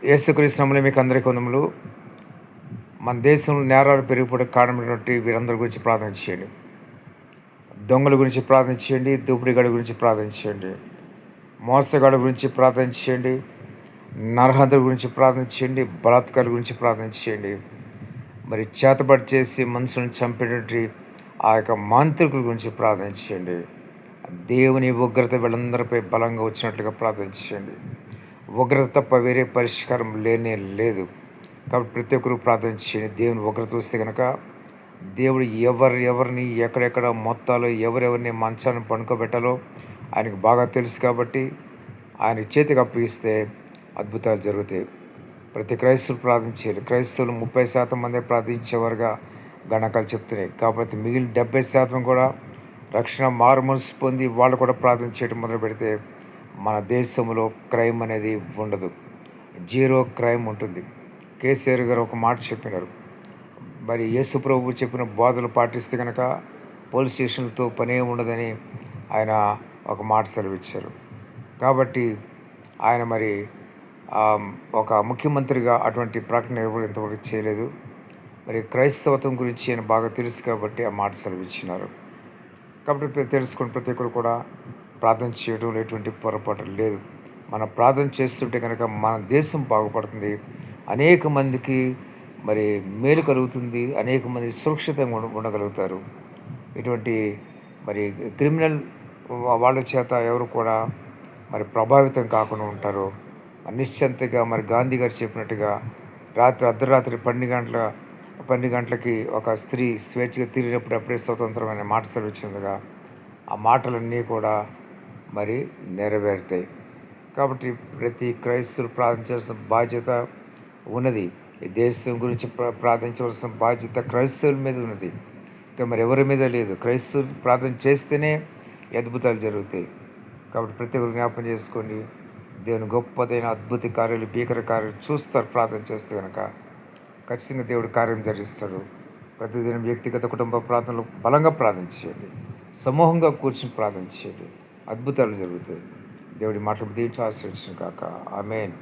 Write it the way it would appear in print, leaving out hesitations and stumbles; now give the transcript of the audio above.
యేసుక్రీస్తు నామములో మీకు అందరికీ వందములు. మన దేశంలో నేరాలు పెరిగిపోవడానికి కారణమైనటువంటి వీరందరి గురించి ప్రార్థన చేయండి. దొంగల గురించి ప్రార్థన చేయండి, దోపిడీగాడి గురించి ప్రార్థన చేయండి, మోసగాడి గురించి ప్రార్థన చేయండి, నరహంతల గురించి ప్రార్థన చేయండి, బలాత్కారుల గురించి ప్రార్థన చేయండి. మరి చేతబడి చేసి మనుషులను చంపేటువంటి ఆ యొక్క మాంత్రికుల గురించి ప్రార్థన చేయండి. దేవుని ఉగ్రత వీళ్ళందరిపై బలంగా వచ్చినట్లుగా ప్రార్థన చేయండి. ఉగ్రత తప్ప వేరే పరిష్కారం లేనే లేదు. కాబట్టి ప్రతి ఒక్కరు ప్రార్థన చేయండి. దేవుని ఉగ్రత వస్తే కనుక దేవుడు ఎవరిని ఎక్కడెక్కడ మొత్తాలు ఎవరెవరిని మంచాన్ని పడుకోబెట్టాలో ఆయనకు బాగా తెలుసు. కాబట్టి ఆయన చేతికి అప్పగిస్తే అద్భుతాలు జరుగుతాయి. ప్రతి క్రైస్తవులు ప్రార్థన చేయాలి. క్రైస్తవులు 30% మందే ప్రార్థించేవారుగా గణకాలు చెప్తున్నాయి. కాబట్టి మిగిలిన 70% కూడా రక్షణ మారుమనసు పొంది వాళ్ళు కూడా ప్రార్థన చేయడం మొదలు పెడితే మన దేశంలో క్రైమ్ అనేది ఉండదు, జీరో క్రైమ్ ఉంటుంది. కేసీఆర్ గారు ఒక మాట చెప్పినారు. మరి యేసు ప్రభు చెప్పిన బోధలు పాటిస్తే కనుక పోలీస్ స్టేషన్లతో పనే ఉండదని ఆయన ఒక మాట సెలవిచ్చారు. కాబట్టి ఆయన మరి ఒక ముఖ్యమంత్రిగా అటువంటి ప్రకటన ఎవరు ఇంతవరకు చేయలేదు. మరి క్రైస్తవత్వం గురించి ఆయన బాగా తెలుసు కాబట్టి ఆ మాట సెలవిచ్చినారు. కాబట్టి తెలుసుకుని ప్రతి ఒక్కరు కూడా ప్రార్థన చేయడంలో ఎటువంటి పొరపాటు లేదు. మనం ప్రార్థన చేస్తుంటే కనుక మన దేశం బాగుపడుతుంది, అనేక మందికి మరి మేలు కలుగుతుంది, అనేక మంది సురక్షితంగా ఉండగలుగుతారు. ఇటువంటి మరి క్రిమినల్ వాళ్ళ చేత ఎవరు కూడా మరి ప్రభావితం కాకుండా ఉంటారు. నిశ్చింతగా మరి గాంధీ గారు చెప్పినట్టుగా అర్ధరాత్రి 12 గంటలకి ఒక స్త్రీ స్వేచ్ఛగా తిరిగినప్పుడు అప్పుడే స్వతంత్రమైన మాట సెలవిచ్చిందిగా ఆ మాటలన్నీ కూడా మరి నెరవేరుతాయి. కాబట్టి ప్రతి క్రైస్తవులు ప్రార్థించాల్సిన బాధ్యత ఉన్నది. ఈ దేశం గురించి ప్రార్థించవలసిన బాధ్యత క్రైస్తవుల మీద ఉన్నది, ఇంకా మరి ఎవరి మీద లేదు. క్రైస్తవులు ప్రార్థన చేస్తేనే అద్భుతాలు జరుగుతాయి. కాబట్టి ప్రతి ఒక్కరు జ్ఞాపకం చేసుకోండి. దేవుని గొప్పదైన అద్భుత కార్యాలు, భీకర కార్యాలు చూస్తారు. ప్రార్థన చేస్తే కనుక ఖచ్చితంగా దేవుడు కార్యం జరిగిస్తాడు. ప్రతిదినం వ్యక్తిగత కుటుంబ ప్రార్థనలు బలంగా ప్రార్థించేయండి, సమూహంగా కూర్చుని ప్రార్థించేయండి, అద్భుతాలు జరుగుతాయి. దేవుడి మాటలు దీవించి ఆశీర్వదించును గాక. ఆమేన్.